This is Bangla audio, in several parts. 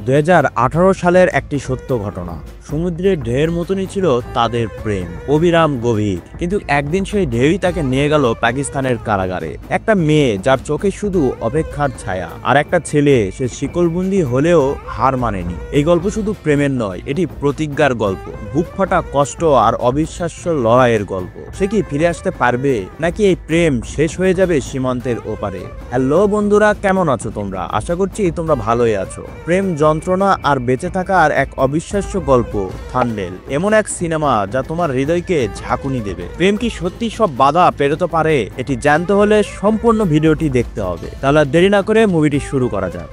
2018 সালের একটি সত্য ঘটনা। সমুদ্রের ঢেউয়ের মতনই ছিল তাদের প্রেম, অবিরাম গভীর। কিন্তু একদিন সেই ঢেউই তাকে নিয়ে গেল পাকিস্তানের কারাগারে। একটা মেয়ে যার চোখে শুধু অপেক্ষার ছায়া, আর একটা ছেলে সে শিকলবন্দি হলেও হার মানেনি। এই গল্প শুধু প্রেমের নয়, এটি প্রতিজ্ঞার গল্প, বুক ফাটা কষ্ট আর অবিশ্বাস্য লড়াইয়ের গল্প। সে কি ফিরে আসতে পারবে, নাকি এই প্রেম শেষ হয়ে যাবে সীমান্তের ওপারে? হ্যালো বন্ধুরা, কেমন আছো তোমরা? আশা করছি তোমরা ভালোই আছো। প্রেম, যন্ত্রণা আর বেঁচে থাকার এক অবিশ্বাস্য গল্প থান্ডেল এমন এক সিনেমা যা তোমার হৃদয়কে ঝাঁকুনি দেবে। প্রেম কি সত্যি সব বাধা পেরোতে পারে? এটি জানতে হলে সম্পূর্ণ ভিডিওটি দেখতে হবে। তাহলে দেরি না করে মুভিটি শুরু করা যাক।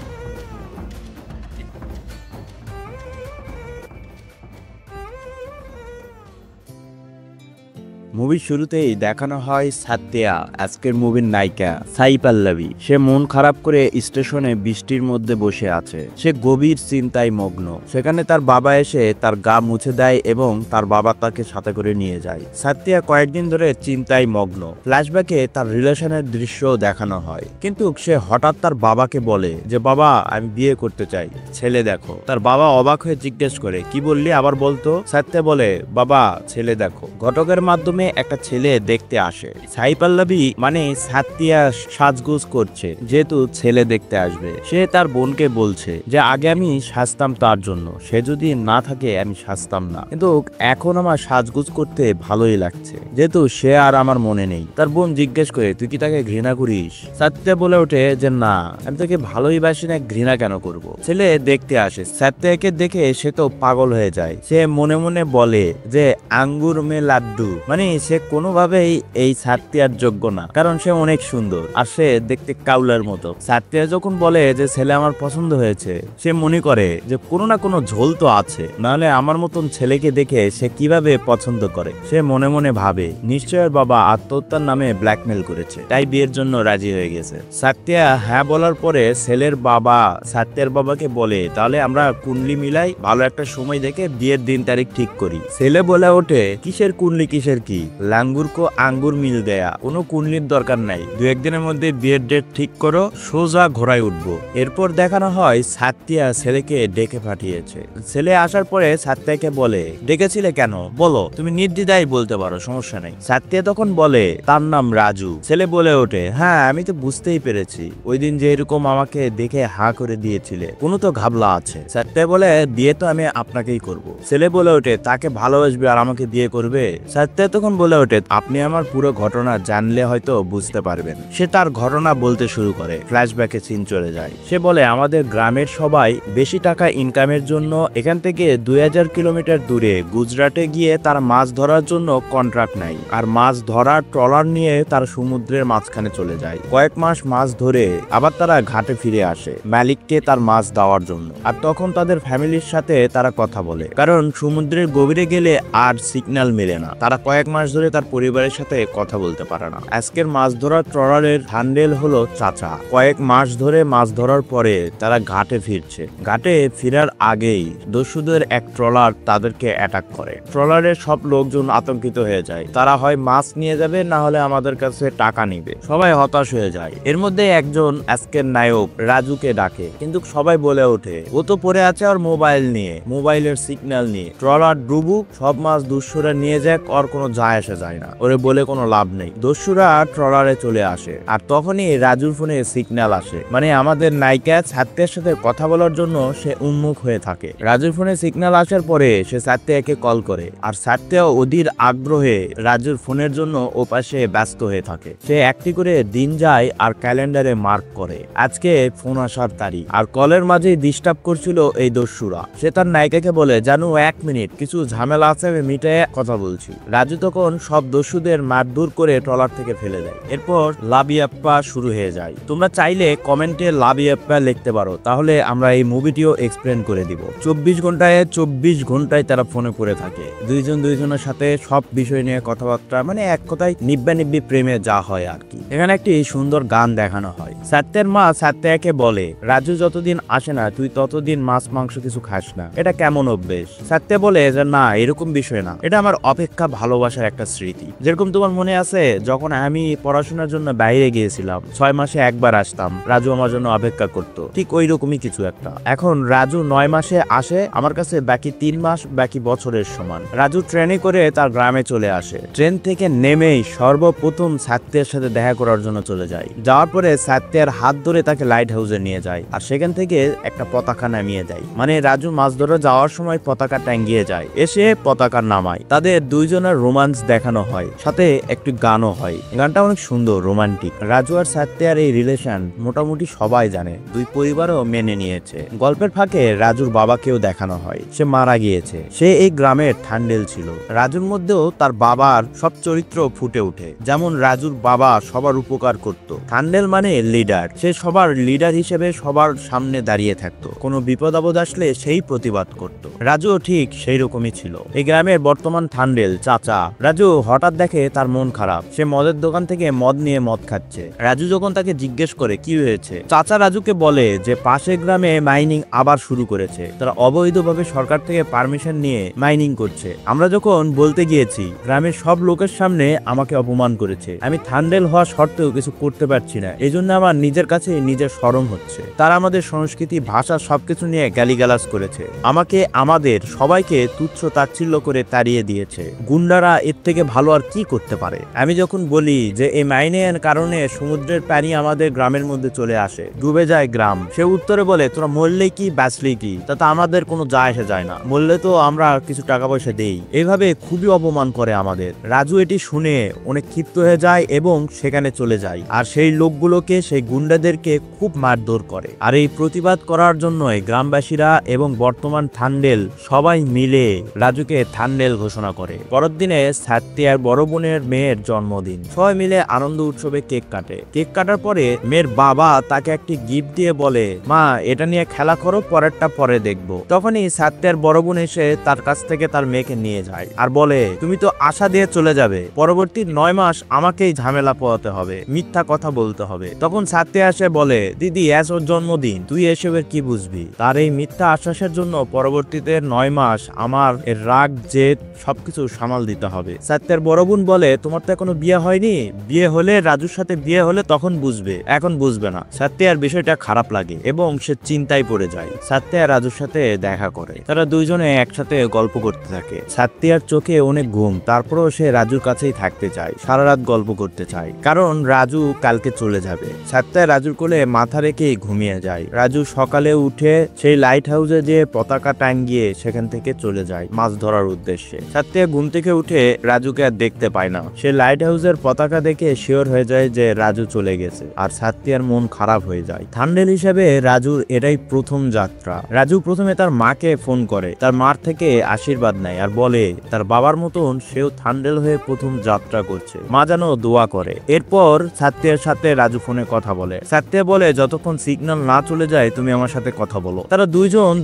মুভির শুরুতেই দেখানো হয় সাত্যা, আজকের মুভির নায়িকা সাই পল্লবী। সে মন খারাপ করে স্টেশনে বৃষ্টির মধ্যে বসে আছে। সে গভীর চিন্তায় মগ্ন। সেখানে তার বাবা এসে তার গা মুছে দেয় এবং তার বাবা তাকে সাথে করে নিয়ে যায়। সাত্যা কয়েকদিন ধরে চিন্তায় মগ্ন। ফ্ল্যাশব্যাকে তার রিলেশনের দৃশ্য দেখানো হয়, কিন্তু সে হঠাৎ তার বাবাকে বলে যে বাবা, আমি বিয়ে করতে চাই, ছেলে দেখো। তার বাবা অবাক হয়ে জিজ্ঞেস করে, কি বললি, আবার বলতো? সাত্যা বলে, বাবা, ছেলে দেখো। ঘটকের মাধ্যমে একটা ছেলে দেখতে আসে। সাই পল্লবী মানে সাত্যা সাজগোজ করছে যেহেতু ছেলে দেখতে আসবে। সে তার বোনকে বলছে যে আগে আমি সাজতাম তার জন্য, সে যদি না থাকে আমি সাজতাম না, কিন্তু এখন আমার সাজগোজ করতে ভালোই লাগছে যেহেতু সে আর আমার মনে নেই। তার বোন জিজ্ঞেস করে, তুই কি তাকে ঘৃণা করিস? সাত্যা বলে ওঠে যে না, আমি তাকে ভালোই বাসি না, ঘৃণা কেন করব? ছেলে দেখতে আসে। সাত্যাকে দেখে সে তো পাগল হয়ে যায়। সে মনে মনে বলে যে আঙ্গুর মে লাড্ডু, মানে সে কোনোভাবেই এই সাত্যার যোগ্য না, কারণ সে অনেক সুন্দর আর সে দেখতে কাউলার মতো। সাত্যা যখন বলে যে ছেলে আমার পছন্দ হয়েছে, সে মনে করে যে কোনো না কোনো ঝোল তো আছে, নাহলে আমার মতন ছেলেকে দেখে সে কিভাবে পছন্দ করে। সে মনে মনে ভাবে নিশ্চয় বাবা আত্মহত্যার নামে ব্ল্যাকমেল করেছে, তাই বিয়ের জন্য রাজি হয়ে গেছে। সাত্যা হ্যাঁ বলার পরে ছেলের বাবা সাত্যের বাবাকে বলে, তাহলে আমরা কুণ্ডলি মিলাই, ভালো একটা সময় দেখে বিয়ের দিন তারিখ ঠিক করি। ছেলে বলে ওঠে, কিসের কুণ্ডলি, কিসের কি, লাঙ্গুর কো আঙ্গুর মিল দেয়া, কোনো কুণ্ডলির দরকার নাই, দু একদিনের মধ্যে বিয়ের ডেট ঠিক করো, সোজা ঘোড়ায় উঠবো। এরপর দেখানো হয় সাত্যা ছেলেকে ডেকে পাঠিয়েছে। ছেলে আসার পরে সাত্যাকে বলে, ডেকেছিলে কেন বলো, তুমি নির্দ্বিধায় বলতে পারো, সমস্যা নেই। সাত্যা তখন বলে তার নাম রাজু। ছেলে বলে ওঠে, হ্যাঁ আমি তো বুঝতেই পেরেছি, ওই দিন যে এরকম আমাকে দেখে হা করে দিয়েছিলে, কোনো তো ঘাবলা আছে। সাত্যা বলে, বিয়ে তো আমি আপনাকেই করব। ছেলে বলে ওঠে, তাকে ভালোবাসবে আর আমাকে বিয়ে করবে? সাত্যা তখন বলে ওঠে, আপনি আমার পুরো ঘটনা জানলে হয়তো বুঝতে পারবেন। সে তার ঘটনা বলতে শুরু করে। ফ্ল্যাশব্যাকে সিন চলে যায়। সে বলে, আমাদের গ্রামের সবাই বেশি টাকা ইনকামের জন্য এখান থেকে 2000 কিলোমিটার দূরে গুজরাটে গিয়ে তারা মাছ ধরার জন্য কন্ট্রাক্ট নেয়, আর মাছ ধরার ট্রলার নিয়ে তারা সমুদ্রের মাঝখানে চলে যায়। কয়েক মাস মাছ ধরে আবার তারা ঘাটে ফিরে আসে মালিককে তার মাছ দেওয়ার জন্য। আর তখন তাদের ফ্যামিলির সাথে তারা কথা বলে, কারণ সমুদ্রের গভীরে গেলে আর সিগন্যাল মেলে না। তারা কয়েক মাস ধরে তার পরিবারের সাথে কথা বলতে পারে না। আজকের মাছ ধরার ট্রলারের হ্যান্ডেল হলো চাচা। কয়েক মাস ধরে মাছ ধরার পরে তারা ঘাটে ফিরছে। ঘাটে ফেরার আগেই দস্যুদের এক ট্রলার তাদেরকে অ্যাটাক করে। ট্রলারের সব লোকজন আতঙ্কিত হয়ে যায়। তারা হয় মাছ নিয়ে যাবে, না হলে আমাদের কাছে টাকা নিবে। সবাই হতাশ হয়ে যায়। এর মধ্যে একজন আজকের নায়ক রাজুকে ডাকে, কিন্তু সবাই বলে ওঠে ও তো পড়ে আছে আর মোবাইল নিয়ে, মোবাইলের সিগন্যাল নিয়ে। ট্রলার ডুবুক, সব মাছ দস্যুরা নিয়ে যাক, ওর কোনো যায় আসা যায় না, ওরে বলে কোনো লাভ নেই। দস্যুরা ট্রলারে চলে আসে, আর তখনই রাজুর ফোনে সিগন্যাল আসে, মানে আমাদের নায়িকা সাত্যের সাথে কথা বলার জন্য সে উন্মুখ হয়ে থাকে। রাজুর ফোনে সিগন্যাল আসার পরে সে সাত্যকে কল করে, আর সাত্যা অধীর আগ্রহে রাজুর ফোনের জন্য ও পাশে ব্যস্ত হয়ে থাকে। সে একটি করে দিন যায় আর ক্যালেন্ডারে মার্ক করে আজকে ফোন আসার তারিখ। আর কলের মাঝে ডিস্টার্ব করছিল এই দস্যুরা। সে তার নায়িকাকে বলে, জানো 1 মিনিট, কিছু ঝামেলা আছে, আমি মিটে কথা বলছি। রাজু তখন সব দস্যুদের মারধর করে ট্রলার থেকে ফেলে দেয়। এরপর লাবিয়াপ্পা শুরু হয়ে যায়। তোমরা চাইলে কমেন্টে লাবিয়াপ্পা লিখতে পারো, তাহলে আমরা এই মুভিটিও এক্সপ্লেন করে দিব। 24 ঘন্টায় তারা ফোনে পড়ে থাকে। দুইজন দুইজনের সাথে সব বিষয় নিয়ে কথাবার্তা, মানে এক কথায় নিব্বা নিব্বি প্রেমে যা হয় আর কি। এখানে একটি সুন্দর গান দেখানো হয়। সাত্যের মা সাত্যকে বলে, রাজু যতদিন আসে না তুই ততদিন মাছ মাংস কিছু খাস না, এটা কেমন অভ্যেস? সাত্যা বলে যে না, এরকম বিষয় না, এটা আমার অপেক্ষা ভালোবাসা মাথার একটা স্মৃতি। যেরকম তোমার মনে আছে যখন আমি পড়াশোনার জন্য বাইরে গিয়েছিলাম, 6 মাসে একবার আসতাম, রাজু আমার জন্য অপেক্ষা করতো, ঠিক ওই রকমই কিছু একটা। এখন রাজু 9 মাসে আসে, আমার কাছে বাকি 3 মাস বাকি বছরের সমান। রাজু ট্রেনে করে তার গ্রামে চলে আসে। ট্রেন থেকে নেমেই সর্বপ্রথম সাত্তিয়ার সাথে দেখা করার জন্য চলে যায়। যাওয়ার পরে সাত্তিয়ার হাত ধরে তাকে লাইট হাউসে নিয়ে যায়, আর সেখান থেকে একটা পতাকা নামিয়ে দেয়। মানে রাজু মাছ ধরে যাওয়ার সময় পতাকা টাঙ্গিয়ে যায়, এসে পতাকা নামায়। তাদের দুইজনের রোমান্স দেখানো হয়, সাথে একটু গানও হয়। গানটা অনেক সুন্দর, রোমান্টিক। রাজু আর সাত্তিয়ার এই রিলেশন মোটামুটি সবাই জানে, দুই পরিবারও মেনে নিয়েছে। গল্পের ফাঁকে রাজুর বাবাকেও দেখানো হয়, সে মারা গিয়েছে। সে এই গ্রামের ঠান্ডেল ছিল। রাজুর মধ্যেও তার বাবার সব চরিত্র ফুটে ওঠে। যেমন রাজুর বাবা সবার উপকার করত, ঠান্ডেল মানে লিডার, সে সবার লিডার হিসেবে সবার সামনে দাঁড়িয়ে থাকতো। কোনো বিপদ আপদ আসলে সেই প্রতিবাদ করত। রাজুও ঠিক সেই রকমই ছিল। এই গ্রামের বর্তমান ঠান্ডেল চাচা। রাজু হঠাৎ দেখে তার মন খারাপ, সে মদের দোকান থেকে মদ নিয়ে মদ খাচ্ছে। রাজু যখন তাকে জিজ্ঞেস করে কি হয়েছে, চাচা রাজুকে বলে যে পাশের গ্রামে মাইনিং আবার শুরু করেছে, তারা অবৈধভাবে সরকার থেকে পারমিশন নিয়ে মাইনিং করছে। আমরা যখন বলতে গিয়েছি, গ্রামের সব লোকের সামনে আমাকে অপমান করেছে। আমি ঠান্ডেল হওয়া সত্ত্বেও কিছু করতে পারছি না, এই জন্য আমার নিজের কাছে নিজের শরম হচ্ছে। তারা আমাদের সংস্কৃতি, ভাষা সবকিছু নিয়ে গালিগালাজ করেছে, আমাকে আমাদের সবাইকে তুচ্ছ তাচ্ছিল্য করে তাড়িয়ে দিয়েছে। গুন্ডারা এর থেকে ভালো আর কি করতে পারে? আমি যখন বলি যে এই মাইনের কারণে সমুদ্রের পানি আমাদের গ্রামের মধ্যে চলে আসে, ডুবে যায় গ্রাম, সে উত্তরে বলে তোরা মরলে কি বাঁচলে কি, তাতে আমাদের কোনো যায় আসে যায় না, মরলে তো আমরা কিছু টাকা পয়সা দেই। এইভাবে খুবই অপমান করে আমাদের। রাজু এটি শুনে অনেক ক্ষিপ্ত হয়ে যায় এবং সেখানে চলে যায়, আর সেই লোকগুলোকে, সেই গুন্ডাদেরকে খুব মারধর করে। আর এই প্রতিবাদ করার জন্যই গ্রামবাসীরা এবং বর্তমান ঠান্ডেল সবাই মিলে রাজুকে ঠান্ডেল ঘোষণা করে। পরের দিনে সাত্তিয়ার বড় বোনের মেয়ের জন্মদিন, সবাই মিলে আনন্দ উৎসবে কেক কাটে। কেক কাটার পরে মেয়ের বাবা তাকে একটি গিফট দিয়ে বলে, মা এটা নিয়ে খেলা করো, পরেরটা পরে দেখবো। তখনই সাত্তিয়ার বড় বোন এসে তার কাছ থেকে তার মেয়েকে নিয়ে যায় আর বলে, তুমি তো আশা দিয়ে চলে যাবে, পরবর্তী 9 মাস আমাকেই ঝামেলা পোহাতে হবে, মিথ্যা কথা বলতে হবে। তখন সাত্তিয়া এসে বলে, দিদি আজ ওর জন্মদিন, তুই এসবের কি বুঝবি? তার এই মিথ্যা আশ্বাসের জন্য পরবর্তীতে 9 মাস আমার এর রাগ জেদ সবকিছু সামাল দিতে হবে। সাত্তিয়ার বড় বোন বলে, তোমার তো এখনো বিয়ে হয়নি, বিয়ে হলে, রাজুর সাথে বিয়ে হলে তখন বুঝবে, এখন বুঝবে না। সাত্তিয়ার বিষয়টা খারাপ লাগে এবং সে চিন্তায় পড়ে যায়। সাত্তিয়া রাজুর সাথে দেখা করে, তারা দুইজনে একসাথে গল্প করতে থাকে। সাত্তিয়ার চোখে অনেক ঘুম, তারপরেও সে রাজুর কাছেই থাকতে চায়, সারা রাত গল্প করতে চায়, কারণ রাজু কালকে চলে যাবে। সাত্তিয়া রাজুর কোলে মাথা রেখেই ঘুমিয়ে যায়। রাজু সকালে উঠে সেই লাইট হাউসে যে পতাকা টাঙ্গিয়ে সেখান থেকে চলে যায় মাছ ধরার উদ্দেশ্যে। সাত্তিয়া ঘুম থেকে উঠে রাজুকে আর দেখতে পায় না। সে লাইট হাউসের পতাকা দেখে শিওর হয়ে যায় যে রাজু চলে গেছে, আর সাত্তিয়ার মন খারাপ হয়ে যায়। ঠান্ডেল হিসেবে রাজুর এটাই প্রথম যাত্রা। রাজু প্রথমে তার মাকে ফোন করে, তার মার থেকে আশীর্বাদ নেয় আর বলে তার বাবার মতন সেও ঠান্ডেল হয়ে প্রথম যাত্রা করছে, মা যেন দোয়া করে। এরপর সাত্তিয়ার সাথে রাজু ফোনে কথা বলে। সাত্তিয়া বলে, যতক্ষণ সিগন্যাল না চলে যায় তুমি আমার সাথে কথা বলো। তারা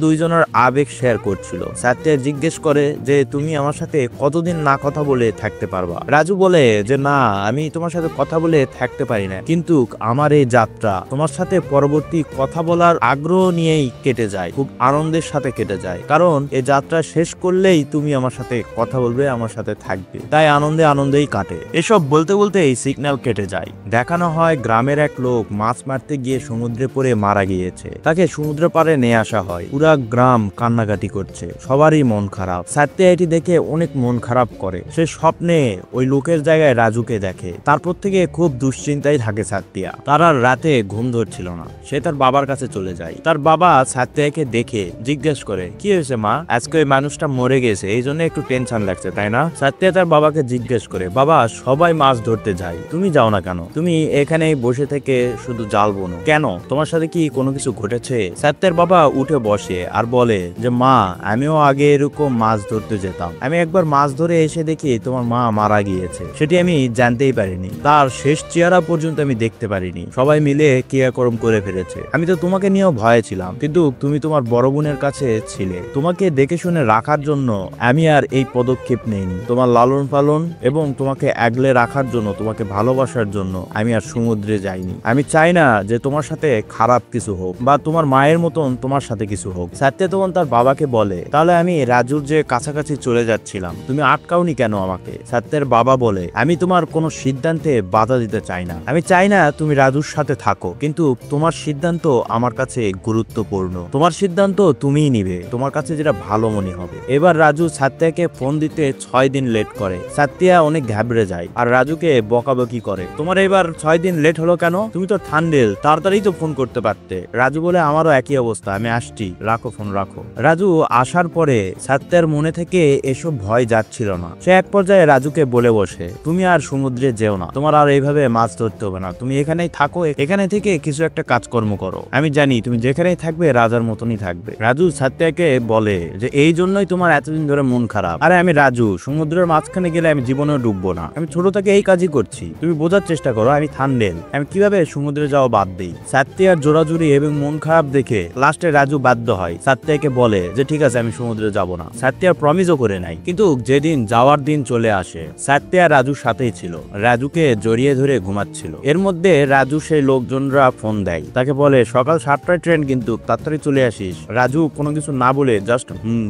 দুইজনের আবেগ শেয়ার করছিল। সাত্তিয়া জিজ্ঞেস করে যে তুমি আমার সাথে কতদিন না কথা বলে থাকতে পারবা? রাজু বলে যে না, আমি তোমার সাথে কথা বলে থাকতে পারি না, কিন্তু আমার এই যাত্রা তোমার সাথে পরবর্তী কথা বলার আগ্রহ নিয়েই কেটে যায়, খুব আনন্দের সাথে কেটে যায়, কারণ এই যাত্রা শেষ করলেই তুমি আমার সাথে কথা বলবে, আমার সাথে থাকবে, তাই আনন্দেই কাটে। এসব বলতে বলতে এই সিগন্যাল কেটে যায়। দেখানো হয় গ্রামের এক লোক মাছ মারতে গিয়ে সমুদ্রে পড়ে মারা গিয়েছে, তাকে সমুদ্র পাড়ে নিয়ে আসা হয়। পুরা গ্রাম কান্নাকাটি করছে, সবারই মন খারাপ। সাত্তিয়া এটি দেখে অনেক মন খারাপ করে। সে স্বপ্নে ওই লোকের জায়গায় রাজুকে দেখে। তারপর থেকে খুব দুশ্চিন্তায় থাকে সাত্তিয়া। তার আর রাতে ঘুম ধরছিল না। সে তার বাবার কাছে চলে যায়। তার বাবা সাত্তিয়াকে দেখে জিজ্ঞেস করে, কি হয়েছে মা? আজকে ওই মানুষটা মরে গেছে, এই জন্য একটু টেনশন লাগছে তাই না? সাত্তিয়া তার বাবাকে জিজ্ঞেস করে, বাবা সবাই মাছ ধরতে যায়, তুমি যাও না কেন? তুমি এখানেই বসে থেকে শুধু জাল বোনো কেন? তোমার সাথে কি কোনো কিছু ঘটেছে? সাত্তিয়ার বাবা উঠে বসে আর বলে যে মা, আমিও আগে এরকম মাছ ধরতে যেতাম। আমি একবার মাছ ধরে এসে দেখি তোমার মা মারা গিয়েছে, সেটি আমি জানতেই পারিনি। তার শেষ চেহারা পর্যন্ত আমি দেখতে পারিনি। সবাই মিলে ক্রিয়াকর্ম করে ফেলেছে। আমি তো তোমাকে নিয়েও ভয়ে ছিলাম, কিন্তু তুমি তোমার বড় বোনের কাছে ছিলে। তোমাকে দেখে শুনে রাখার জন্য আমি আর এই পদক্ষেপ নেইনি। তোমার লালন পালন এবং তোমাকে আগলে রাখার জন্য, তোমাকে ভালোবাসার জন্য আমি আর সমুদ্রে যাইনি। আমি চাই না যে তোমার সাথে খারাপ কিছু হোক বা তোমার মায়ের মতন তোমার সাথে কিছু হোক। সাত্তিয়া তখন তার বাবাকে বলে, তাহলে আমি রাজুর যে কাছাকাছি চলে যাচ্ছিলাম তুমি আটকাওনি কেন? কেন আমাকে? সাত্যের বাবা বলে, আমি তোমার কোনো সিদ্ধান্তে বাধা দিতে চাই না। আমি চাই না তুমি রাজুর সাথে থাকো, কিন্তু তোমার সিদ্ধান্ত আমার কাছে গুরুত্বপূর্ণ। তোমার সিদ্ধান্ত তুমিই নিবে, তোমার কাছে যেটা ভালো মনে হবে। এবার রাজু সাত্যাকে ফোন দিতে 6 দিন লেট করে। সাত্যা অনেক ঘাবড়ে যায় আর রাজুকে বকাবকি করে, তোমার এবার 6 দিন লেট হলো কেন? তুমি তো ঠান্ডেল, তাড়াতাড়ি তো ফোন করতে পারতে। রাজু বলে, আমারও একই অবস্থা, আমি আসছি, রাখো ফোন রাখো। রাজু আসার পরে সাত্যার মনে থেকে এসব ভয় যাচ্ছিল না। সে এক পর্যায়ে রাজুকে বলে বসে, তুমি আর সমুদ্রে যেও না, তোমার আর এইভাবে মাছ ধরতে হবে না, তুমি এখানেই থাকো, এখানে থেকে কিছু একটা কাজকর্ম করো। আমি জানি তুমি যেখানেই থাকবে রাজার মতনই থাকবে। রাজু সাত্যাকে বলে যে এই জন্যই তোমার এতদিন ধরে মন খারাপ। আরে আমি রাজু, সমুদ্রের মাঝখানে গেলে আমি জীবনেও ডুববো না, আমি ছোট থেকে এই কাজই করছি, তুমি বোঝার চেষ্টা করো, আমি থান্ডেল, আমি কিভাবে সমুদ্রে যাওয়া বাদ দিই। সাত্যার জোরাজুরি এবং মন খারাপ দেখে লাস্টে রাজু বাধ্য হয়, সাত্যাকে বলে যে ঠিক আছে আমি সমুদ্রে যাব না। সাত্যার প্রমিসও করে নাই। কিন্তু যেদিন যাওয়ার দিন চলে আসে, সাত্যার রাজুর সাথেই ছিল, রাজুকে জড়িয়ে ধরে ঘুমাচ্ছিল। এর মধ্যে রাজু সেই লোকজনরা ফোন দেয়, তাকে বলে সকাল 7টায় ট্রেন, কিন্তু তাড়াতাড়ি চলে আসিস। রাজু কোনো কিছু না বলে জাস্ট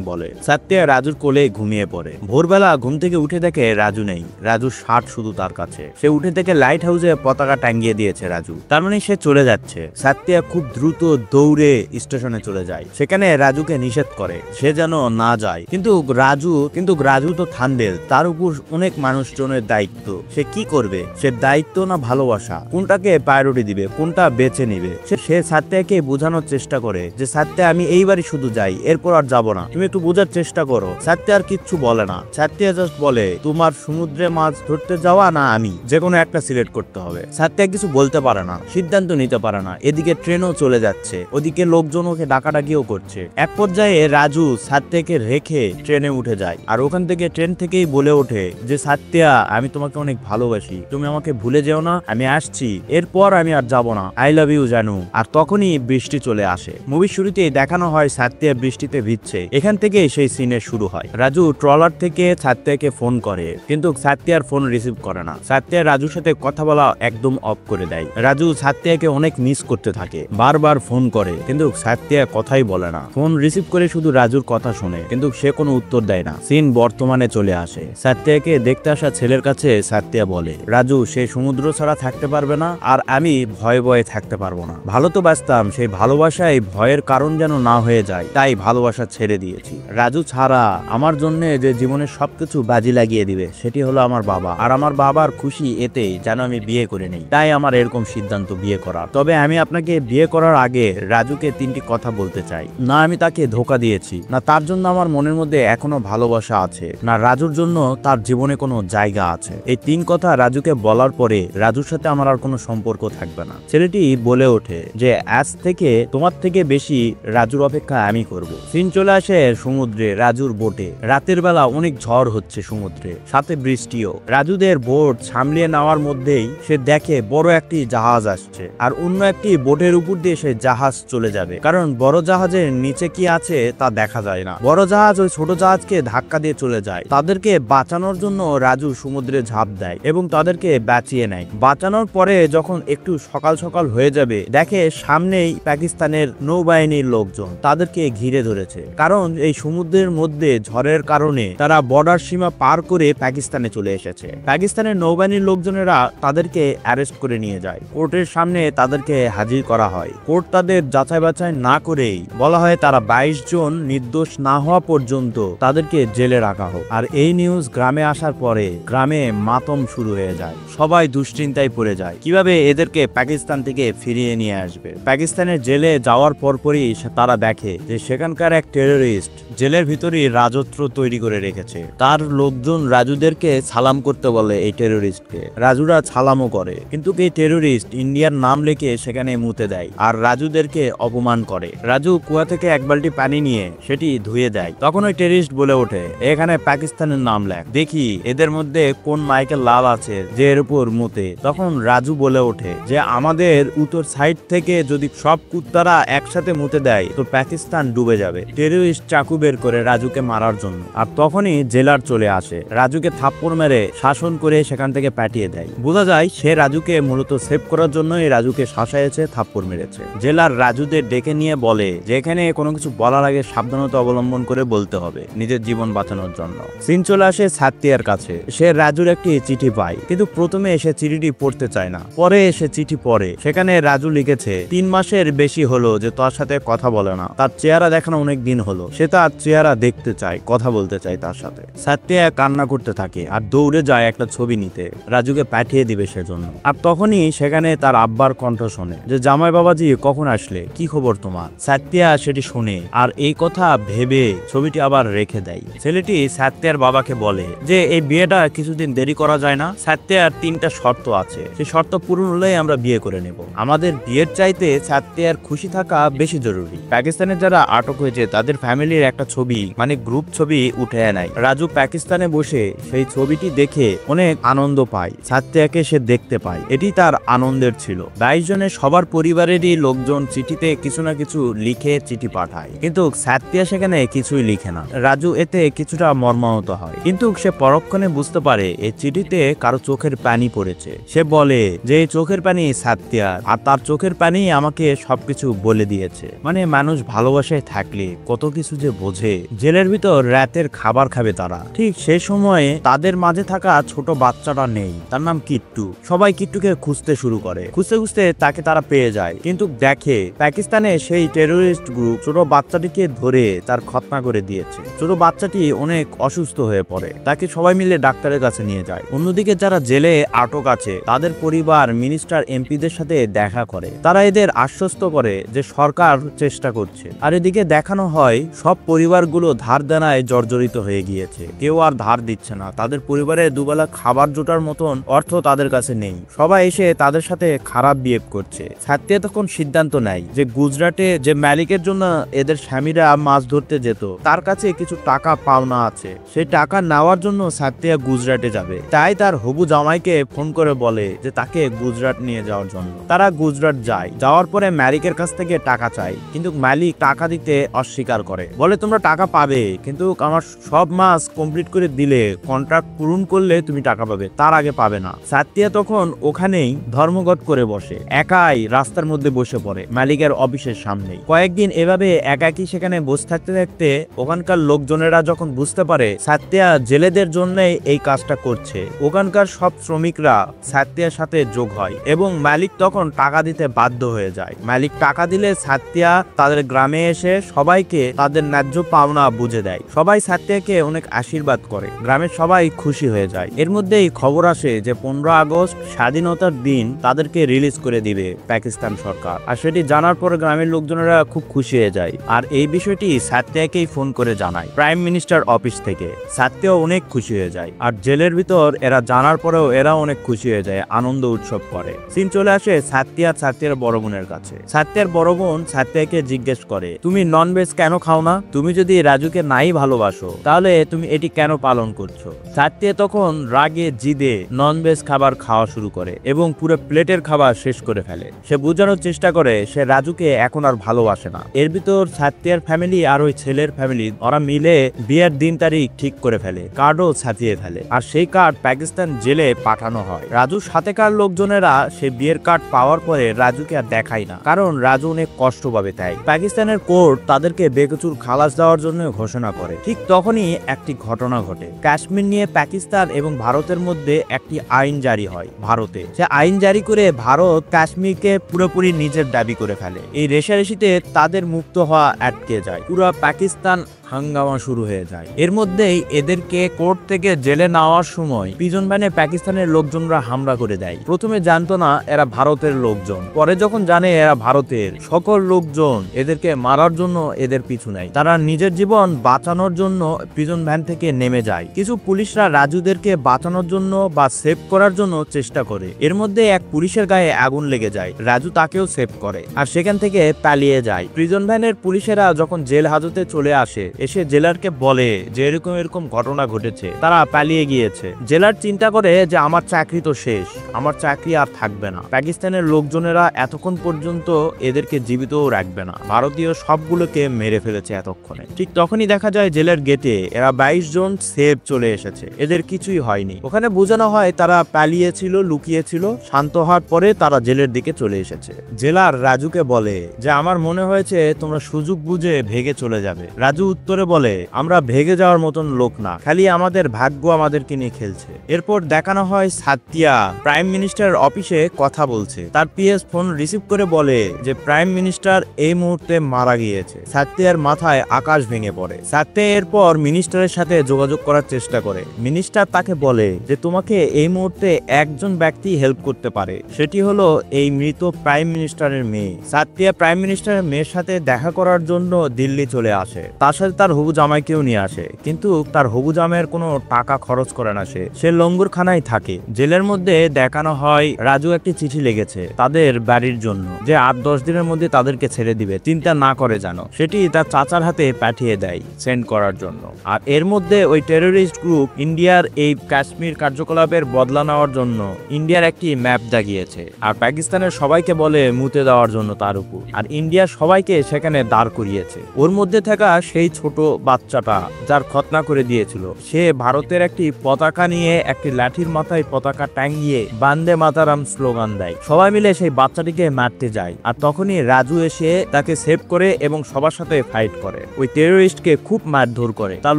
বলে। সাত্যা রাজুর কোলে ঘুমিয়ে পড়ে। ভোরবেলা ঘুম থেকে উঠে দেখে রাজু নেই, রাজুর শার্ট শুধু তার কাছে। সে উঠে থেকে লাইট হাউসে পতাকা টাঙ্গিয়ে দিয়েছে রাজু, তার মানে সে চলে যাচ্ছে। সাত্যা খুব দ্রুত দৌড়ে স্টেশনে চলে যায়, সেখানে রাজুকে নিষেধ করে সে যেন না যায়। কিন্তু রাজু তো থান্ডেল, তার উপর অনেক মানুষজনের দায়িত্ব, সে কি করবে? সে দায়িত্ব না ভালোবাসা, কোনটাকে প্রায়োরিটি দিবে, কোনটা বেছে নিবে? সে সাত্যাকে বোঝানোর চেষ্টা করে যে সাত্যা আমি এইবারই শুধু যাই, এরপর আর যাব না, তুমি একটু বোঝার চেষ্টা করো। সাত্যা আর কিচ্ছু বলে না, সাত্যা জাস্ট বলে তোমার সমুদ্রে মাছ ধরতে যাওয়া না আমি, যে কোনো একটা সিলেক্ট করতে হবে। সাত্যা কিছু বলতে পারে না, সিদ্ধান্ত নিতে পারে না। এদিকে ট্রেনও চলে যাচ্ছে, ওদিকে লোকজন ওকে ডাকাডাকিও করছে। এক পর্যায়ে রাজু সাত্যাকে রেখে ট্রেনে উঠে যায়, আর ওখান থেকে ট্রেন থেকেই বলে ওঠে যে সাত্যা আমি তোমাকে অনেক ভালোবাসি, তুমি আমাকে ভুলে যেও না, আমি আসছি, এরপর আমি আর যাব না, আই লাভ ইউ জানু। আর তখনই বৃষ্টি চলে আসে। মুভির শুরুতে দেখানো হয় সাত্যা বৃষ্টিতে ভিজছে, এখান থেকে সেই সিনের শুরু হয়। রাজু ট্রলার থেকে সাত্যাকে ফোন করে, কিন্তু সাত্যার ফোন রিসিভ করে না। সাত্যা রাজুর সাথে কথা বলা একদম অফ করে দেয়। রাজু সাত্যাকে অনেক মিস করতে থাকে, বারবার ফোন করে, কিন্তু সাত্যা কথাই বলে না। ফোন রিসিভ করে শুধু রাজুর কথা শুনে, কিন্তু সে কোনো উত্তর দেয় না। সিন বর্তমানে চলে আসে। সাত্যাকে দেখতে আসা ছেলের কাছে সাত্যা বলে, রাজু সে সমুদ্র ছাড়া থাকতে পারবে না, আর আমি ভয়ে ভয়ে থাকতে পারবো না। ভালো তো বাঁচতাম, সেই ভালোবাসায় ভয়ের কারণ যেন না হয়ে যায়, তাই ভালোবাসা ছেড়ে দিয়েছি। রাজু ছাড়া আমার জন্য যে জীবনের সবকিছু বাজি লাগিয়ে দিবে সেটি হলো আমার বাবা, আর আমার বাবার খুশি এতে যেন আমি বিয়ে করে নেই, তাই আমার এরকম সিদ্ধান্ত বিয়ে করার। তবে আমি আপনাকে বিয়ে করার আগে রাজুকে 3টি কথা বলতে চাই। না আমি তাকে ধোকা দিয়েছি, না তার জন্য আমার মনের মধ্যে এখনো ভালোবাসা আছে, না রাজুর জন্য তার জীবনে কোনো জায়গা আছে। এই 3 কথা রাজুকে বলার পরে রাজুর সাথে আমার আর কোনো সম্পর্ক থাকবে না। ছেলেটি বলে ওঠে যে আজ থেকে তোমার থেকে বেশি রাজুর অপেক্ষা আমি করব। সিন চলে আসে সমুদ্রে, রাজুর বোটে। রাতের বেলা অনেক ঝড় হচ্ছে সমুদ্রে, সাথে বৃষ্টিও। রাজুদের বোট সামলিয়ে নেওয়ার মধ্যেই সে দেখে বড় একটি জাহাজ আসছে, আর অন্য একটি বোটের উপর দিয়ে সে জাহাজ চলে যাবে, কারণ বড় জাহাজের নিচে কি আছে তা দেখা যায় না। বড় জাহাজ ওই ছোট জাহাজকে ধাক্কা দিয়ে চলে যায়। তাদেরকে বাঁচানোর জন্য রাজু সমুদ্রে ঝাঁপ দেয় এবং তাদেরকে বাঁচিয়ে নেয়। বাঁচানোর পরে যখন একটু সকাল সকাল হয়ে যাবে, দেখে সামনেই পাকিস্তানের নৌবাহিনীর লোকজন তাদেরকে ঘিরে ধরেছে, কারণ এই সমুদ্রের মধ্যে ঝড়ের কারণে তারা বর্ডার সীমা পার করে পাকিস্তানে চলে এসেছে। পাকিস্তানের নৌবাহিনীর লোকজনেরা তাদেরকে অ্যারেস্ট করে নিয়ে যায়। কোর্টের সামনে তাদেরকে হাজির করা হয়। কোর্ট তাদের যাচাই বাছাই না করেই বলা হয় তারা 22 জন নির্দোষ না হওয়া পর্যন্ত তাদেরকে জেলে রাখা হোক। আর এই নিউজ গ্রামে আসার পরে গ্রামে মাতম শুরু হয়ে যায়, সবাই দুশ্চিন্তায় পড়ে যায় কিভাবে এদেরকে পাকিস্তান থেকে ফিরিয়ে নিয়ে আসবে। পাকিস্তানের জেলে যাওয়ার পরপরই তারা দেখে যে সেখানকার এক টেররিস্ট জেলের ভিতরেই রাজত্ব তৈরি করে রেখেছে। তার লোকজন রাজুদেরকে সালাম করতে বলে এই টেররিস্টকে, রাজুরা সালামও করে, কিন্তু এই টেররিস্ট ইন্ডিয়ার নাম লিখে সেখানে মুতে দেয় আর রাজুদেরকে অপমান করে। রাজু কুয়া থেকে 1 বালতি পানি নিয়ে সেটি ধুয়ে দেয়। তখন ওই টেররিস্ট বলে ওঠে এখানে পাকিস্তানের নাম লেখ, দেখি এদের মধ্যে কোন মাইকেল লাল আছে যে এর উপর মুতে। তখন রাজু বলে ওঠে যে আমাদের উত্তর সাইড থেকে যদি সব কুত্তারা একসাথে মুতে দেয় তো পাকিস্তান ডুবে যাবে। টেররিস্ট চাকু বের করে রাজুকে মারার জন্য, আর তখনই জেলার চলে আসে, রাজুকে থাপ্পড় মেরে শাসন করে সেখান থেকে পাঠিয়ে দেয়। বোঝা যায় সে রাজুকে মূলত সেভ করার জন্যই রাজুকে শাসাইছে, থাপ্পড় মেরেছে। জেলার রাজুদের ডেকে নিয়ে বলে যে এখানে কোনো কিছু বলার আগে সাবধানতা অবলম্বন করে বলতে হবে নিজের জীবন বাঁচানোর জন্য। সিন চলে আসে সাত্তিয়ার কাছে। সে রাজুর একটি চিঠি পায়, কিন্তু প্রথমে সে চিঠিটি পড়তে চায় না। পরে সে চিঠি পড়ে। সেখানে রাজু লিখেছে 3 মাসের বেশি হলো যে তার সাথে কথা বলে না, তার চেহারা দেখানো অনেক দিন হলো, সে তার চেহারা দেখতে চায়, কথা বলতে চায় তার সাথে। সাত্তিয়া কান্না করতে থাকে আর দৌড়ে যায় একটা ছবি নিতে, রাজুকে পাঠিয়ে দিবে সেজন্য। আর তখনই সেখানে তার আব্বার কণ্ঠ শোনে যে জামাই বাবাজি কখন আসলে, কি খবর তোমার। সাত্তিয়া সেটি শুনে আর এই কথা ভেবে ছবিটি আবার রেখে দেয়। ছেলেটি সাত্তিয়ার বাবাকে বলে যে এই বিয়েটা কিছুদিন দেরি করা যায় না, সাত্তিয়ার 3টা শর্ত আছে, সেই শর্ত পূরণ হলেই আমরা বিয়ে করে নেব। আমাদের বিয়ের চাইতে সাত্তিয়ার খুশি থাকা বেশি জরুরি। পাকিস্তানে যারা আটক হয়েছে তাদের ফ্যামিলির একটা ছবি, মানে গ্রুপ ছবি উঠে নেয়। রাজু পাকিস্তানে বসে সেই ছবিটি দেখে অনেক আনন্দ পায়। সাত্তিয়াকে সে দেখতে পায়, এটি তার আনন্দের ছিল। 22 জনের সবার পরিবারেরই লোকজন চিঠিতে কিছু না কিছু লিখে চিঠি পাঠায়, কিন্তু সাত্তিয়া সেখানে কিছুই লিখে না। রাজু এতে কিছুটা মর্মাহত হয়, কিন্তু সে পরক্ষণে বুঝতে পারে এই চিঠিতে কারো চোখের পানি পড়েছে। সে বলে যে এই চোখের পানি সাত্তিয়ার, আর তার চোখের পানি আমাকে সবকিছু বলে দিয়েছে। মানে মানুষ ভালোবাসায় থাকলে কত কিছু যে বোঝে। জেলের ভিতর রাতের খাবার খাবে তারা, ঠিক সেই সময়ে তাদের মাঝে থাকা ছোট বাচ্চাটা নেই, তার নাম কিট্টু। সবাই কিট্টুকে খুঁজতে শুরু করে, খুঁজতে খুঁজতে তাকে তারা পেয়ে যায়, কিন্তু দেখে পাকিস্তানে সেই টেরোরিস্ট গ্রুপ ছোট বাচ্চাটিকে ধরে তার খতনা করে দিয়েছে। ছোট বাচ্চাটি অনেক অসুস্থ হয়ে পড়ে, তাকে সবাই মিলে ডাক্তারের কাছে নিয়ে যায়। অন্যদিকে যারা জেলে আটক আছে তাদের পরিবার মিনিস্টার এমপিদের সাথে দেখা করে, তারা এদের আশ্বস্ত করে যে সরকার চেষ্টা করছে। আর এদিকে দেখানো হয় সব পরিবারগুলো ধার দেনায় জর্জরিত হয়ে গিয়েছে, কেউ আর ধার দিচ্ছে না, তাদের পরিবারে দুবেলা খাবার জোটার মতন অর্থ তাদের কাছে নেই। সবাই এসে তাদের সাথে খারাপ বিহেভ করছে। সাত্তিয়া তখন সিদ্ধান্ত নেয় যে গুজরাটে যে মালিকের জন্য এদের স্বামীরা মাছ ধরতে যেত তার কাছে কিছু টাকা পাওনা আছে, সেই টাকা নেওয়ার জন্য সাত্তিয়া গুজরাটে যাবে। তাই তার হবু জামাইকে ফোন করে বলে যে তাকে গুজরাট নিয়ে যাওয়ার জন্য। তারা গুজরাট যায়, যাওয়ার পরে মালিকের কাছ থেকে টাকা চায়, কিন্তু মালিক টাকা দিতে অস্বীকার করে, বলে তোমরা টাকা পাবে, কিন্তু আমার সব মাস কমপ্লিট করে দিলে, কন্ট্রাক্ট পূরণ করলে তুমি টাকা পাবে, তার আগে পাবে না। সাত্তিয়া তখন ওখানেই ধর্মঘট করে বসে, একাই রাস্তার মধ্যে বসে পড়ে মালিকের অফিসের সামনেই। কয়েকদিন এভাবে একাকি সেখানে বসে থাকতে থাকতে ওখানকার লোকজনেরা যখন বুঝতে পারে সাত্তিয়া জেলেদের জন্যই এই কাজটা করছে, ওখানকার সব শ্রমিকরা সাত্তিয়ার সাথে যোগ হয় এবং মালিক তখন টাকা দিতে বাধ্য হয়ে যায়। মালিক টাকা দিলে সাত্তিয়া তাদের গ্রামে এসে সবাইকে তাদের ন্যায্য পাওনা বুঝে দেয়। সবাই সাত্তিয়াকে অনেক আশীর্বাদ করে, গ্রামের সবাই খুশি হয়ে যায়। এর মধ্যেই খবর আসে যে 15 আগস্ট স্বাধীনতার দিন তাদেরকে রিলিজ করে দিবে পাকিস্তান সরকার। আর সেটি জানার পর গ্রামের লোকজনেরা খুব খুশি হয়ে যায়, আর এই বিষয়টি সাত্তিয়াকেই ফোন করে জানায় প্রাইম মিনিস্টার অফিস থেকে। সাত্তিয়াও অনেক খুশি হয়ে যায়, আর জেলের ভিতর এরা জানার পরেও এরা অনেক খুশি হয়ে যায়, আনন্দ উৎসব করে। সিন চলে আসে সাত্তিয়ার বড় বোনের কাছে। সাত্তিয়ার বড় বোন সাত্তিয়াকে জিজ্ঞেস করে তুমি ননভেজ কেন খাও না? তুমি যদি রাজুকে নাই ভালোবাসো তাহলে তুমি এটি কেন পালন করছো? সাত্তিয়া তখন রাগে জিদে ননভেজ খাবার খাওয়া শুরু করে এবং পুরো প্লেটের খাবার শেষ করে ফেলে। সে বোঝানোর চেষ্টা করে সে রাজুকে এখন আর ভালোবাসে না। এর ভিতর সাত্তিয়ার ফ্যামিলি আর ওই ছেলের ফ্যামিলি ওরা মিলে বিয়ের দিন তারিখ ঠিক করে ফেলে, কার্ডও ছাপিয়ে ফেলে, আর সেই কার্ড পাকিস্তান জেলে পাঠানো হয়। রাজুর সাথেকার লোকজনেরা সেই বিয়ের কার্ড পাওয়ার পরে রাজুকে আর দেখায় না, কারণ রাজু অনেক কষ্ট পাবে। তাই পাকিস্তানের কোর্ট তাদেরকে বেকসুর খালাস দেওয়ার জন্য ঘোষণা করে। ঠিক তখনই একটি ঘটনা ঘটে। কাশ্মীর নিয়ে পাকিস্তান এবং ভারতের মধ্যে একটি আইন জারি হয় ভারতে। সে আইন জারি করে ভারত কাশ্মীরকে পুরোপুরি নিজের দাবি করে ফেলে। এই রেশারেশিতে তাদের মুক্ত হওয়া আটকে যায়, পুরো পাকিস্তান হাঙ্গামা শুরু হয়ে যায়। এর মধ্যেই এদেরকে কোর্ট থেকে জেলে নেওয়ার সময় পিজন ভ্যানে পাকিস্তানের লোকজনরা হামলা করে দেয়। প্রথমে জানতো না এরা ভারতের লোকজন, পরে যখন জানে এরা ভারতের, সকল লোকজন এদেরকে মারার জন্য এদের পিছু নেয়। তারা নিজের জীবন বাঁচানোর জন্য পিজন ভ্যান থেকে নেমে যায়। কিছু পুলিশরা রাজুদেরকে বাঁচানোর জন্য বা সেভ করার জন্য চেষ্টা করে। এর মধ্যে এক পুলিশের গায়ে আগুন লেগে যায়, রাজু তাকেও সেভ করে আর সেখান থেকে পালিয়ে যায়। প্রিজন ভ্যানের পুলিশেরা যখন জেল হাজতে চলে আসে, এসে জেলারকে বলে যে এরকম এরকম ঘটনা ঘটেছে, তারা পালিয়ে গিয়েছে। জেলার চিন্তা করে যে আমার চাকরি তো শেষ, আমার চাকরি আর থাকবে না। পাকিস্তানের লোকজনেরা এতক্ষণ পর্যন্ত এদেরকে জীবিতও রাখবে না, ভারতীয় সবগুলোকে মেরে ফেলেছে এতক্ষণে। ঠিক তখনই দেখা যায় জেলের গেটে এরা 22 জন সেভ চলে এসেছে, এদের কিছুই হয়নি। ওখানে বোঝানো হয় তারা পালিয়েছিল, লুকিয়েছিল, শান্ত হওয়ার পরে তারা জেলের দিকে চলে এসেছে। জেলার রাজুকে বলে যে আমার মনে হয়েছে তোমরা সুযোগ বুঝে ভেগে চলে যাবে। রাজু উত্তরে বলে আমরা ভেগে যাওয়ার মতন লোক না, খালি আমাদের ভাগ্য আমাদেরকে নিয়ে খেলছে। এরপর দেখানো হয় সাতিয়া প্রাইম মিনিস্টার অফিসে কথা বলছে। তার পিএস ফোন রিসিভ করে বলে যে প্রাইম মিনিস্টার এই মুহূর্তে মারা গিয়েছে। সাতিয়ার মাথায় আকাশ ভেঙে পড়ে। সাতিয়া এরপর মিনিস্টারের সাথে যোগাযোগ করার চেষ্টা করে। মিনিস্টার তাকে বলে যে তোমাকে এই মুহূর্তে একজন ব্যক্তি হেল্প করতে পারে, সেটি হলো এই মৃত প্রাইম মিনিস্টারের মেয়ে। সাতিয়া প্রাইম মিনিস্টারের মেয়ের সাথে দেখা করার জন্য দিল্লি চলে আসে। তার সাথে তার হবু জামাইকেও নিয়ে আসে, কিন্তু তার হবু জামাইয়ের কোনো টাকা খরচ করে না। সে লঙ্গুরখানায় থাকে। জেলের মধ্যে দেখানো হয় রাজু একটি চিঠি লিখেছে তাদের বাড়ির জন্য, যে 8-10 দিনের মধ্যে তাদেরকে ছেড়ে দিবে, চিন্তা না করে জানো। সেটি তার চাচার হাতে পাঠিয়ে দেয় সেন্ড করার জন্য। আর এর মধ্যে ওই টেররিস্ট গ্রুপ ইন্ডিয়ার এই কাশ্মীর কার্যকলাপের বদলা নেওয়ার জন্য ইন্ডিয়ার একটি ম্যাপ দাগিয়েছে, আর পাকিস্তানের সবাইকে বলে মুতে দেওয়ার জন্য তার উপর, আর ইন্ডিয়ার সবাইকে সেখানে দাঁড় করিয়েছে। ওর মধ্যে থাকা সেই ছোট বাচ্চাটা যার খতনা করে দিয়েছিল, সে ভারতের একটি পতাকা নিয়ে একটি লাঠির মাথায় পতাকা টাঙ্গিয়ে বান্দে মাতারাম স্লোগান দেয়। সবাই মিলে সেই বাচ্চাটিকে মারতে যায়, আর তখনই রাজু এসে তাকে সেভ করে এবং সবার সাথে ফাইট করে। ওই টেররিস্টকে খুব মারধর করে, তার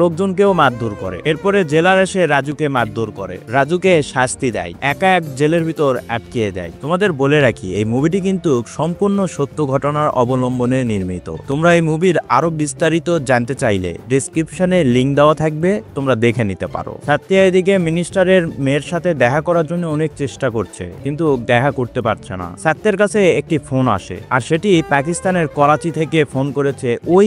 লোকজনকেও মারধর করে। এরপরে জেলার এসে রাজুকে মারধর করে, রাজুকে শাস্তি দেয়, একা এক জেলের ভিতর আটকিয়ে দেয়। তোমাদের বলে রাখি এই মুভিটি কিন্তু সম্পূর্ণ সত্য ঘটনার অবলম্বনে নির্মিত। তোমরা এই মুভির আরো বিস্তারিত জানতে চাইলে ডেসক্রিপশনে লিংক দেওয়া থাকবে, তোমরা দেখে নিতে পারো। সাতিয়া এদিকে মিনিস্টারের মেয়ের সাথে দেখা করার জন্য অনেক চেষ্টা করছে, কিন্তু দেখা করতে পারছে না। সাত্যের কাছে একটি ফোন আসে, আর সেটি পাকিস্তানের করাচি থেকে ফোন করেছে ওই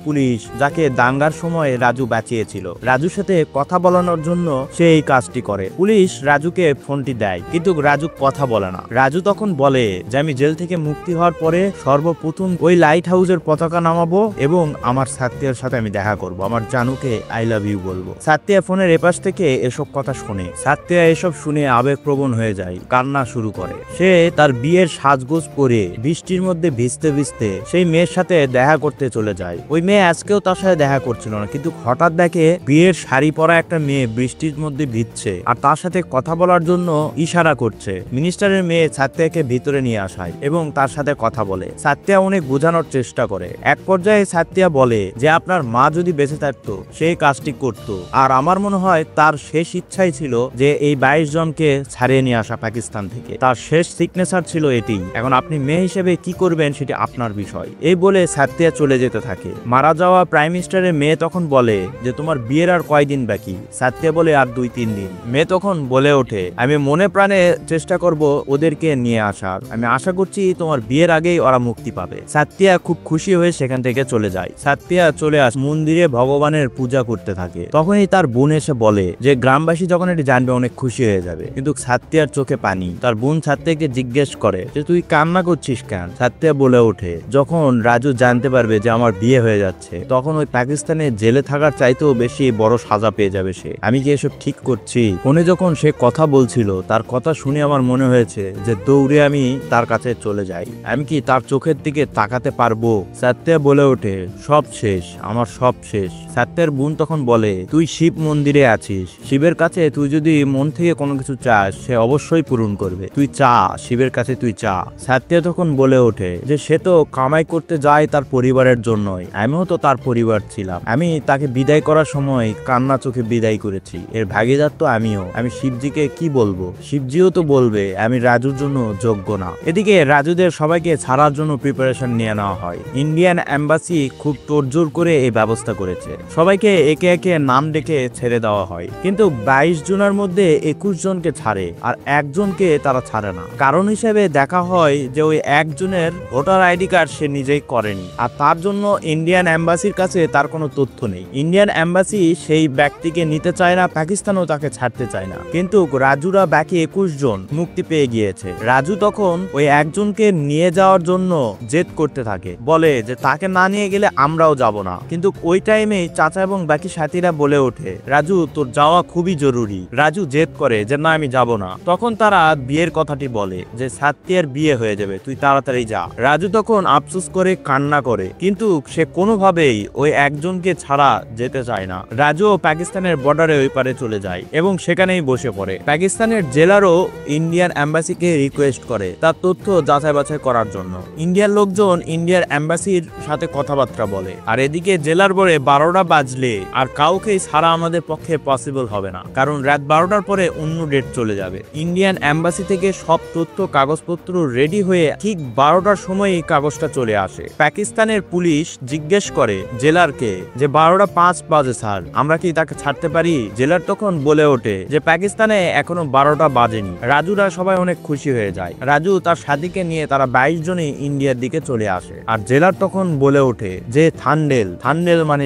পুলিশ যাকে দাঙ্গার সময় রাজু বাঁচিয়েছিল। রাজুর সাথে কথা বলানোর জন্য সে এই কাজটি করে। পুলিশ রাজুকে ফোনটি দেয়, কিন্তু রাজু কথা বলে না। রাজু তখন বলে যে আমি জেল থেকে মুক্তি হওয়ার পরে সর্বপ্রথম ওই লাইট হাউসের পতাকা নামাবো এবং আমার সাত্তিয়ার সাথে আমি দেখা করব, আমার জানুকে আই লাভ ইউ বলবো। সাত্তিয়া ফোনের এপাশ থেকে এসব কথা শুনে, সাত্তিয়া এসব শুনে আবেগপ্রবণ হয়ে যায়, কান্না শুরু করে। সে তার বিয়ের সাজগোজ করে বৃষ্টির মধ্যে ভিজতে ভিজতে সেই মেয়ের সাথে দেখা করতে চলে যায়। ওই মেয়ে আজকেও তার সাথে দেখা করছিল না, কিন্তু হঠাৎ দেখে বিয়ের শাড়ি পরা একটা মেয়ে বৃষ্টির মধ্যে ভিজছে আর তার সাথে কথা বলার জন্য ইশারা করছে। মিনিস্টারের মেয়ে সাত্তিয়াকে ভিতরে নিয়ে আসায় এবং তার সাথে কথা বলে। সাত্তিয়া অনেক বোঝানোর চেষ্টা করে। এক পর্যায়ে সাত্তিয়া বলে যে আপনার মা যদি বেঁচে থাকতো সেই কাজটি করত, আর আমার মনে হয় তার শেষ ইচ্ছাই ছিল যে এই 22 জনকে ছাড়িয়ে নিয়ে আসা পাকিস্তান থেকে। তার শেষ সিগনেচার ছিল এটি। এখন আপনি মেয়ে হিসেবে কি করবেন সেটি আপনার বিষয়। এই বলে সাত্তিয়া চলে যেতে থাকে। মারা যাওয়া প্রাইম মিনিস্টারের মেয়ে তখন বলে যে তোমার বিয়ের আর কয়দিন বাকি? সাত্তিয়া বলে আর 2-3 দিন। মেয়ে তখন বলে ওঠে আমি মনে প্রাণে চেষ্টা করব ওদেরকে নিয়ে আসার, আমি আশা করছি তোমার বিয়ের আগেই ওরা মুক্তি পাবে। সাত্তিয়া খুব খুশি হয়ে সেখান থেকে চলে যায়। সাত্তিয়া চলে আসে মন্দিরে ভগবানের পূজা করতে থাকে। তখনই তার বোন এসে বলে যে গ্রামবাসী যখন এটি জানবে অনেক খুশি হয়ে যাবে, কিন্তু সাত্তিয়ার চোখে পানি। তার বোন সাত্তিয়াকে জিজ্ঞেস করে যে তুই কান্না করছিস কেন? সাত্তিয়া বলে ওঠে যখন রাজু জানতে পারবে যে আমার বিয়ে হয়ে যাচ্ছে, তখন ওই পাকিস্তানে জেলে থাকার চাইতেও বেশি বড় সাজা পেয়ে যাবে সে। আমি কি এসব ঠিক করছি? ফোনে যখন সে কথা বলছিল, তার কথা শুনে আমার মনে হয়েছে যে দৌড়ে আমি তার কাছে চলে যাই। আমি কি তার চোখের দিকে তাকাতে পারবো? সাত্তিয়া বলে ওঠে সব শেষ, আমার সব শেষ। সাত্যার বোন তখন বলে তুই শিব মন্দিরে আছিস, শিবের কাছে তুই যদি মন থেকে কোনো কিছু চাস সে অবশ্যই পূরণ করবে, তুই চা, শিবের কাছে তুই চা। সাত্তিয়া তখন বলে ওঠে যে সে তো কামাই করতে যায় তার পরিবারের জন্যই, আমিও তো তার পরিবার ছিলাম, আমি তাকে বিদায় করার সময় কান্না চোখে বিদায় করেছি, এর ভাগীদার তো আমিও। আমি শিবজিকে কি বলবো? শিবজিও তো বলবে আমি রাজুর জন্য যোগ্য না। এদিকে রাজুদের সবাইকে ছাড়ার জন্য প্রিপারেশন নিয়ে নেওয়া হয়। ইন্ডিয়ান এম্বাসি খুব তোড়জোড় করে এই ব্যবস্থা করেছে। সবাইকে একে একে নাম ডেকে ছেড়ে দেওয়া হয়, কিন্তু 22 জনের মধ্যে 21 জনকে ছাড়ে আর একজনকে তারা ছাড়ে না। কারণ হিসেবে দেখা হয় যে ওই একজনের ভোটার আইডি কার্ড সে নিজেই করেনি, আর তার জন্য ইন্ডিয়ান এম্বাসির কাছে তার কোনো তথ্য নেই। ইন্ডিয়ান এম্বাসি সেই ব্যক্তিকে নিতে চায় না, পাকিস্তানও তাকে ছাড়তে চায় না, কিন্তু রাজুরা বাকি 21 জন মুক্তি পেয়ে গিয়েছে। রাজু তখন ওই একজনকে নিয়ে যাওয়ার জন্য জেদ করতে থাকে, বলে যে তাকে না নিয়ে গেলে আমরাও যাব না। কিন্তু ওই টাইমে চাচা এবং বাকি সাথীরা বলে ওঠে রাজু তোর যাওয়া খুবই জরুরি। রাজু জেদ করে যে না আমি যাব না। তখন তারা বিয়ের কথাটি বলে যে সাত্তিয়ার বিয়ে হয়ে যাবে, তুই তাড়াতাড়ি যা। রাজু তখন আফসোস করে কান্না করে, কিন্তু সে কোনোভাবেই ওই একজনকে ছাড়া যেতে চায় না। রাজু পাকিস্তানের বর্ডারে ওই পারে চলে যায় এবং সেখানেই বসে পড়ে। পাকিস্তানের জেলারও ইন্ডিয়ান এম্বাসিকে রিকোয়েস্ট করে তার তথ্য যাচাই বাছাই করার জন্য। ইন্ডিয়ার লোকজন ইন্ডিয়ার এম্বাসির সাথে কথাবার্তা বলে, আর এদিকে জেলার পরে 12টা বাজলে আর কাউকে রাজুকে ছাড়া আমাদের পক্ষে পসিবল হবে না, কারণ রাত 12টার পরে অন্য ডেট চলে যাবে। ইন্ডিয়ান এম্বাসি থেকে সব তথ্য কাগজপত্র রেডি হয়ে ঠিক 12টার সময় এই কাগজটা চলে আসে। পাকিস্তানের পুলিশ জিজ্ঞেস করে জেলারকে যে 12:05 বাজে স্যার, আমরা কি তাকে ছাড়তে পারি? জেলার তখন বলে ওঠে যে পাকিস্তানে এখনো 12টা বাজেনি। রাজুরা সবাই অনেক খুশি হয়ে যায়। রাজু তার সাথীকে নিয়ে তারা 22 জনই ইন্ডিয়ার দিকে চলে আসে। আর জেলার তখন বলে ওঠে যে থান্ডেল মানে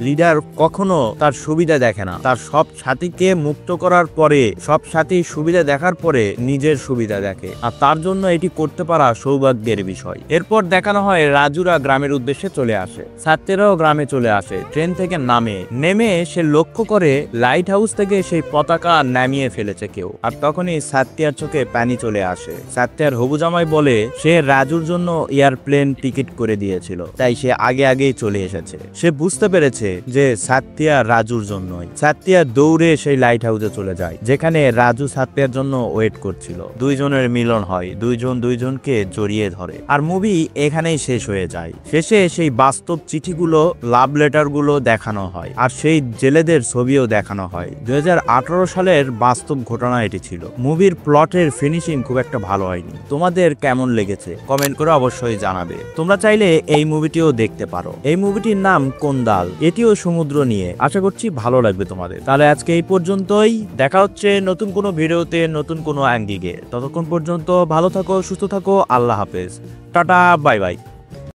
লিডার কখনো তার সুবিধা দেখে না, তার সব সাথীকে মুক্ত করার পরে, সব সাথী সুবিধা দেখার পরে নিজের সুবিধা দেখে, আর তার জন্য এটি করতে পারা সৌভাগ্যের বিষয়। এরপর দেখানো হয় রাজুরা গ্রামের উদ্দেশ্যে চলে আসে। ছাত্রীরাও গ্রামে চলে আসে। ট্রেন থেকে নেমে সে লক্ষ্য করে লাইট হাউস থেকে সেই পতাকা নামিয়ে ফেলেছে কেউ। আর তখনই সাত্তিয়ার চোখে পানি চলে আসে। সাত্তিয়ার হবু জামাই বলে সে রাজুর জন্য এয়ারপ্লেন টিকিট করে দিয়েছিল, তাই সে আগেই চলে এসেছে। সে বুঝতে পেরেছে যে সাত্তিয়া রাজুর জন্যই। সাত্তিয়া দৌড়ে সেই লাইট হাউসে চলে যায়, যেখানে রাজু সাত্তিয়ার জন্য ওয়েট করছিল। দুইজনের মিলন হয়, দুইজনকে জড়িয়ে ধরে। আর মুভি এখানেই শেষ হয়ে যায়। শেষে সেই বাস্তব চিঠিগুলো, লাভ লেটার গুলো দেখানো হয়, আর সেই জেলেদের ছবিও দেখানো হয়। 2018 সালের বাস্তব ঘটনা এটি ছিল। মুভির প্লটের ফিনিশিং খুব একটা ভালো হয়নি। তোমাদের কেমন লেগেছে কমেন্ট করে অবশ্যই জানাবে। তোমরা চাইলে এই মুভিটিও দেখতে পারো। এই মুভিটির নাম কোন্দাল, এটিও সমুদ্র নিয়ে। আশা করছি ভালো লাগবে তোমাদের। তাহলে আজকে এই পর্যন্তই। দেখা হচ্ছে নতুন কোনো ভিডিওতে, নতুন কোনো অ্যাঙ্গিকে। ততক্ষণ পর্যন্ত ভালো থাকো, সুস্থ থাকো। আল্লাহ হাফেজ, টাটা, বাই বাই।